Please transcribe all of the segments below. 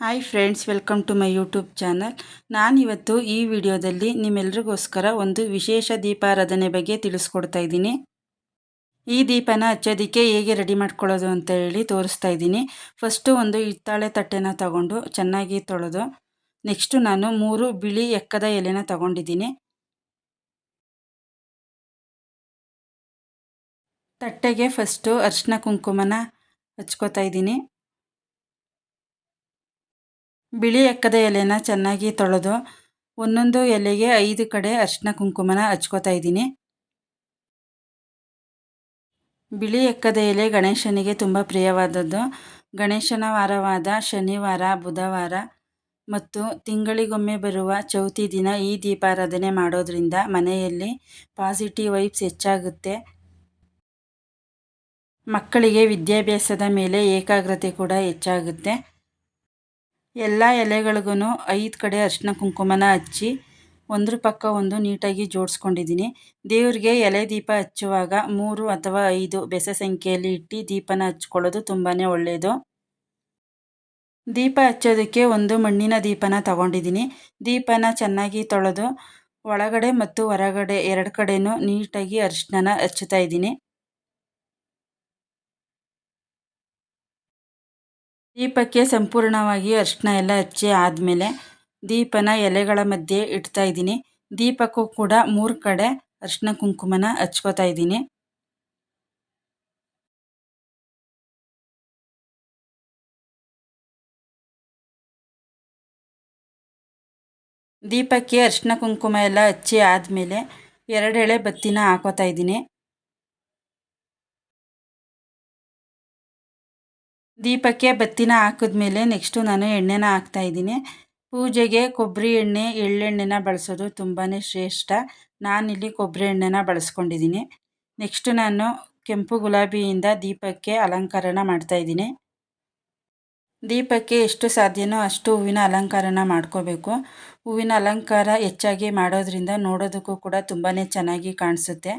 Hi friends, welcome to my YouTube channel. ನಾನಿವತ್ತು ಈ ವಿಡಿಯೋದಲ್ಲಿ ನಿಮ್ಮೆಲ್ರಿಗೋಸ್ಕರ ಒಂದು ವಿಶೇಷ ದೀಪಾರಾಧನೆ ಬಗ್ಗೆ ತಿಳಿಸ್ಕೊಡ್ತಾ ಇದ್ದೀನಿ. ಈ ದೀಪನ ಹಚ್ಚೋದಕ್ಕೆ ಹೇಗೆ ರೆಡಿ ಮಾಡ್ಕೊಳ್ಳೋದು ಅಂತ ಹೇಳಿ ತೋರಿಸ್ತಾ ಇದ್ದೀನಿ. ಫಸ್ಟು ಒಂದು ಹಿತ್ತಾಳೆ ತಟ್ಟೆನ ತಗೊಂಡು ಚೆನ್ನಾಗಿ ತೊಳೆದು, ನೆಕ್ಸ್ಟು ನಾನು 3 ಬಿಳಿ ಎಕ್ಕದ ಎಲೆನ ತಗೊಂಡಿದ್ದೀನಿ. ತಟ್ಟೆಗೆ ಫಸ್ಟು ಅರಿಶಿನ ಕುಂಕುಮನ ಹಚ್ಕೋತಾ ಇದ್ದೀನಿ. ಬಿಳಿ ಎಕ್ಕದ ಎಲೆನ ಚೆನ್ನಾಗಿ ತೊಳೆದು ಒಂದೊಂದು ಎಲೆಗೆ 5 ಕಡೆ ಅರಿಶಿನ ಕುಂಕುಮನ ಹಚ್ಕೋತಾ ಇದ್ದೀನಿ. ಬಿಳಿ ಎಕ್ಕದ ಎಲೆ ಗಣೇಶನಿಗೆ ತುಂಬ ಪ್ರಿಯವಾದದ್ದು. ಗಣೇಶನ ವಾರವಾದ ಶನಿವಾರ, ಬುಧವಾರ ಮತ್ತು ತಿಂಗಳಿಗೊಮ್ಮೆ ಬರುವ ಚೌತಿ ದಿನ ಈ ದೀಪಾರಾಧನೆ ಮಾಡೋದ್ರಿಂದ ಮನೆಯಲ್ಲಿ ಪಾಸಿಟಿವ್ ವೈಬ್ಸ್ ಹೆಚ್ಚಾಗುತ್ತೆ. ಮಕ್ಕಳಿಗೆ ವಿದ್ಯಾಭ್ಯಾಸದ ಮೇಲೆ ಏಕಾಗ್ರತೆ ಕೂಡ ಹೆಚ್ಚಾಗುತ್ತೆ. ಎಲ್ಲ ಎಲೆಗಳಿಗೂ 5 ಕಡೆ ಅರಿಶಿನ ಕುಂಕುಮನ ಹಚ್ಚಿ ಒಂದ್ರ ಪಕ್ಕ ಒಂದು ನೀಟಾಗಿ ಜೋಡಿಸ್ಕೊಂಡಿದ್ದೀನಿ. ದೇವ್ರಿಗೆ ಎಲೆ ದೀಪ ಹಚ್ಚುವಾಗ 3 ಅಥವಾ 5 ಬೆಸ ಸಂಖ್ಯೆಯಲ್ಲಿ ಇಟ್ಟು ದೀಪನ ಹಚ್ಕೊಳ್ಳೋದು ತುಂಬಾ ಒಳ್ಳೆಯದು. ದೀಪ ಹಚ್ಚೋದಕ್ಕೆ ಒಂದು ಮಣ್ಣಿನ ದೀಪನ ತಗೊಂಡಿದ್ದೀನಿ. ದೀಪನ ಚೆನ್ನಾಗಿ ತೊಳೆದು ಒಳಗಡೆ ಮತ್ತು ಹೊರಗಡೆ 2 ಕಡೆನೂ ನೀಟಾಗಿ ಅರಿಶಿನ ಹಚ್ಚುತ್ತಾ ಇದ್ದೀನಿ. ದೀಪಕ್ಕೆ ಸಂಪೂರ್ಣವಾಗಿ ಅರಿಶಿನ ಎಲ್ಲ ಹಚ್ಚಿ ಆದಮೇಲೆ ದೀಪನ ಎಲೆಗಳ ಮಧ್ಯೆ ಇಡ್ತಾ ಇದ್ದೀನಿ. ದೀಪಕ್ಕೂ ಕೂಡ 3 ಕಡೆ ಅರಿಶಿನ ಕುಂಕುಮನ ಹಚ್ಕೋತಾ ಇದ್ದೀನಿ. ದೀಪಕ್ಕೆ ಅರಿಶಿನ ಕುಂಕುಮ ಎಲ್ಲ ಹಚ್ಚಿ ಆದಮೇಲೆ 2 ಎಳೆ ಬತ್ತಿನ ಹಾಕೋತಾ ಇದ್ದೀನಿ. ದೀಪಕ್ಕೆ ಬತ್ತಿನ ಹಾಕಿದ್ಮೇಲೆ ನೆಕ್ಸ್ಟು ನಾನು ಎಣ್ಣೆನ ಹಾಕ್ತಾ ಇದ್ದೀನಿ. ಪೂಜೆಗೆ ಕೊಬ್ಬರಿ ಎಣ್ಣೆ, ಎಳ್ಳೆಣ್ಣೆನ ಬಳಸೋದು ತುಂಬಾ ಶ್ರೇಷ್ಠ. ನಾನಿಲ್ಲಿ ಕೊಬ್ಬರಿ ಎಣ್ಣೆನ ಬಳಸ್ಕೊಂಡಿದ್ದೀನಿ. ನೆಕ್ಸ್ಟು ನಾನು ಕೆಂಪು ಗುಲಾಬಿಯಿಂದ ದೀಪಕ್ಕೆ ಅಲಂಕಾರನ ಮಾಡ್ತಾಯಿದ್ದೀನಿ. ದೀಪಕ್ಕೆ ಎಷ್ಟು ಸಾಧ್ಯನೋ ಅಷ್ಟು ಹೂವಿನ ಅಲಂಕಾರನ ಮಾಡ್ಕೋಬೇಕು. ಹೂವಿನ ಅಲಂಕಾರ ಹೆಚ್ಚಾಗಿ ಮಾಡೋದ್ರಿಂದ ನೋಡೋದಕ್ಕೂ ಕೂಡ ತುಂಬಾ ಚೆನ್ನಾಗಿ ಕಾಣಿಸುತ್ತೆ.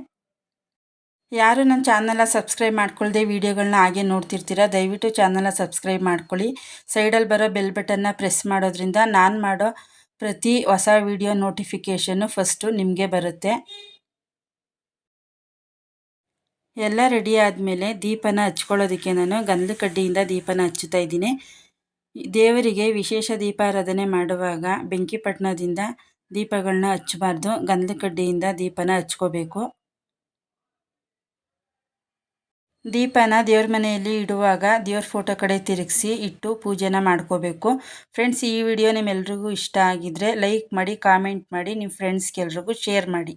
ಯಾರು ನನ್ನ ಚಾನಲ್ನ ಸಬ್ಸ್ಕ್ರೈಬ್ ಮಾಡ್ಕೊಳ್ಳದೆ ವೀಡಿಯೋಗಳನ್ನ ಹಾಗೆ ನೋಡ್ತಿರ್ತೀರ, ದಯವಿಟ್ಟು ಚಾನಲ್ನ ಸಬ್ಸ್ಕ್ರೈಬ್ ಮಾಡ್ಕೊಳ್ಳಿ. ಸೈಡಲ್ಲಿ ಬರೋ ಬೆಲ್ ಬಟನ್ನ ಪ್ರೆಸ್ ಮಾಡೋದ್ರಿಂದ ನಾನು ಮಾಡೋ ಪ್ರತಿ ಹೊಸ ವೀಡಿಯೋ ನೋಟಿಫಿಕೇಷನ್ನು ಫಸ್ಟು ನಿಮಗೆ ಬರುತ್ತೆ. ಎಲ್ಲ ರೆಡಿ ಆದಮೇಲೆ ದೀಪನ ಹಚ್ಕೊಳ್ಳೋದಕ್ಕೆ ನಾನು ಗಂಧದ ಕಡ್ಡಿಯಿಂದ ದೀಪನ ಹಚ್ಚುತ್ತಾ ಇದ್ದೀನಿ. ದೇವರಿಗೆ ವಿಶೇಷ ದೀಪಾರಾಧನೆ ಮಾಡುವಾಗ ಬೆಂಕಿಪಟ್ಟಣದಿಂದ ದೀಪಗಳನ್ನ ಹಚ್ಚಬಾರ್ದು, ಗಂಧದ ಕಡ್ಡಿಯಿಂದ ದೀಪನ ಹಚ್ಕೋಬೇಕು. ದೀಪನ ದೇವ್ರ ಮನೆಯಲ್ಲಿ ಇಡುವಾಗ ದೇವ್ರ ಫೋಟೋ ಕಡೆ ತಿರುಗಿಸಿ ಇಟ್ಟು ಪೂಜೆನ ಮಾಡ್ಕೋಬೇಕು. ಫ್ರೆಂಡ್ಸ್, ಈ ವಿಡಿಯೋ ನಿಮ್ಮೆಲ್ರಿಗೂ ಇಷ್ಟ ಆಗಿದ್ದರೆ ಲೈಕ್ ಮಾಡಿ, ಕಾಮೆಂಟ್ ಮಾಡಿ, ನಿಮ್ಮ ಫ್ರೆಂಡ್ಸ್ಗೆಲ್ರಿಗೂ ಶೇರ್ ಮಾಡಿ.